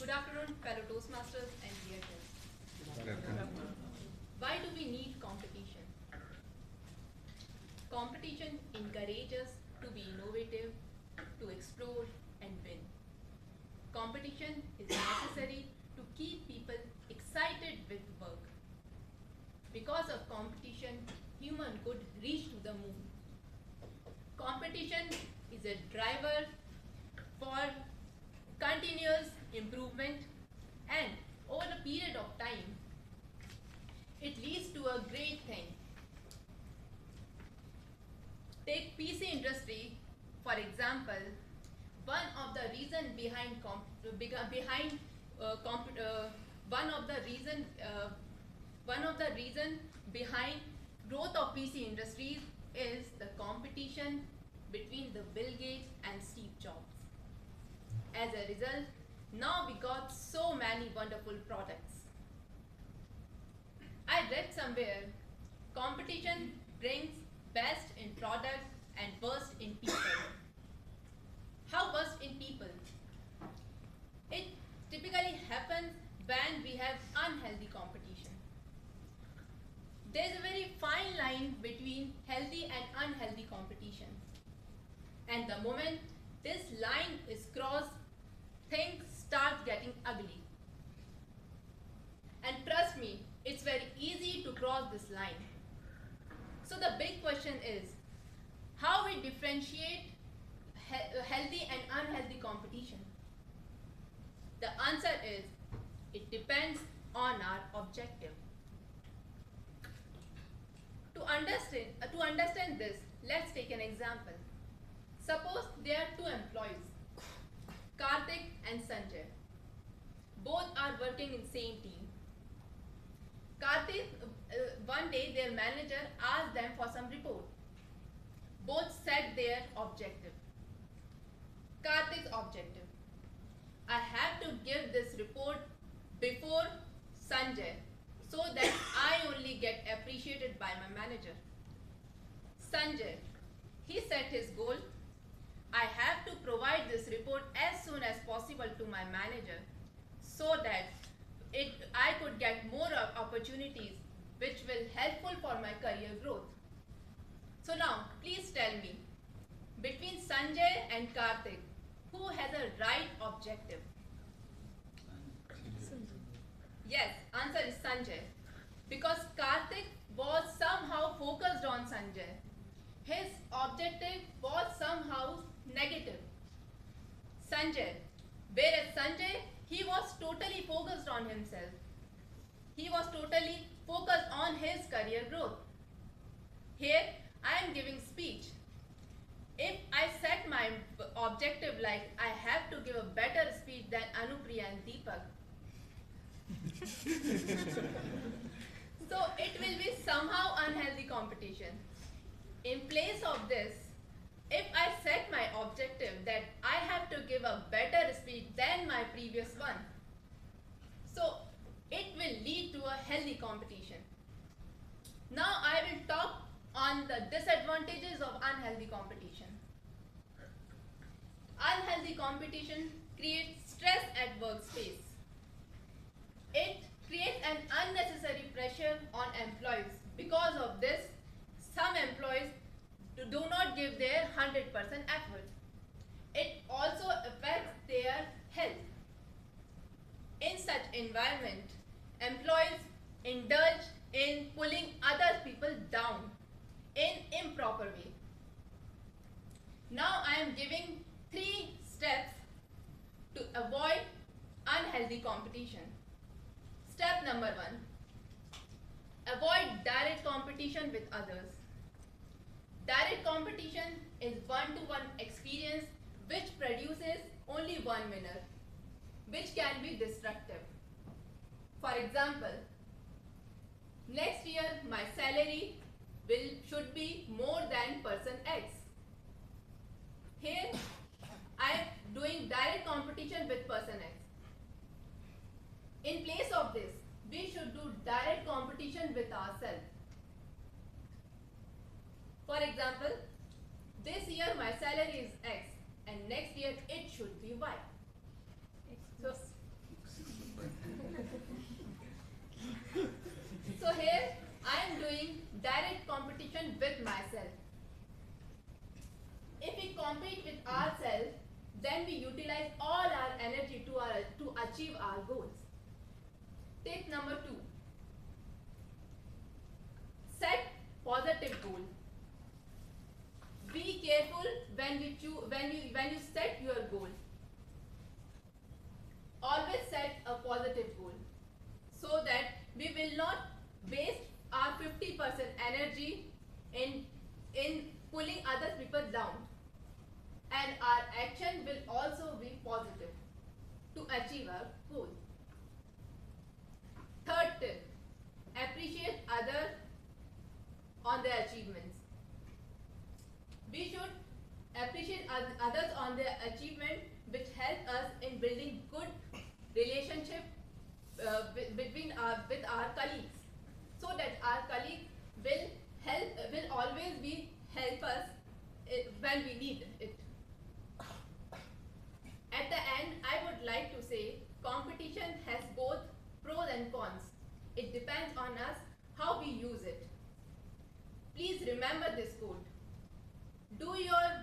Good afternoon, fellow Toastmasters and dear guests. Why do we need competition? Competition encourages us to be innovative, to explore and win. Competition is necessary to keep people excited with work. Because of competition, human could reach to the moon. Competition is a driver for continuous improvement, and over a period of time, it leads to a great thing. Take PC industry, for example. One of the reason behind one of the reason behind growth of PC industries is the competition between the Bill Gates and Steve Jobs. As a result, now we got so many wonderful products. I read somewhere, competition brings best in products and worst in people. How worst in people? It typically happens when we have unhealthy competition. There's a very fine line between healthy and unhealthy competition. And the moment this line is crossed, things start getting ugly. And trust me, it's very easy to cross this line. So the big question is, how we differentiate healthy and unhealthy competition? The answer is, it depends on our objective. To understand this, let's take an example. Suppose there are two employees, Karthik and Sanjay. Both are working in same team. Karthik, one day their manager asked them for some report. Both set their objective. Karthik's objective: I have to give this report before Sanjay so that I only get appreciated by my manager. Sanjay, he set his goal: I have to provide this report as soon as possible to my manager so that I could get more opportunities which will helpful for my career growth. So now, please tell me, between Sanjay and Karthik, who has a right objective? Yes, answer is Sanjay. Because Karthik was somehow focused on Sanjay. His objective was somehow negative. Whereas Sanjay, he was totally focused on himself. He was totally focused on his career growth. Here, I am giving speech. If I set my objective like I have to give a better speech than Anupriya and Deepak, so it will be somehow unhealthy competition. In place of this, if I set my objective that I have to give a better speech than my previous one, so it will lead to a healthy competition. Now I will talk on the disadvantages of unhealthy competition. Unhealthy competition creates stress at workspace. It creates an unnecessary pressure on employees. Because of this, some employees do not give their 100% effort. It also affects their health. In such environment, employees indulge in pulling other people down in improper way. Now I am giving 3 steps to avoid unhealthy competition. Step number 1, avoid direct competition with others. Direct competition is one-to-one experience which produces only one winner, which can be destructive. For example, next year my salary should be more than person X. Here I am doing direct competition with person X. In place of this, we should do direct competition with ourselves. For example, this year my salary is X and next year it should be Y. So compete with ourselves, then we utilize all our energy to achieve our goals. Tip number 2. Set positive goal. Be careful when you set your goal. Always set a positive goal so that we will not waste our 50% energy in pulling other people down, and our action will also be positive to achieve our goal. Third tip, appreciate others on their achievements. We should appreciate others on their achievement, which help us in building good relationship with our colleagues, so that our colleagues will always help us when we need it. At the end, I would like to say competition has both pros and cons. It depends on us how we use it. Please remember this quote. Do your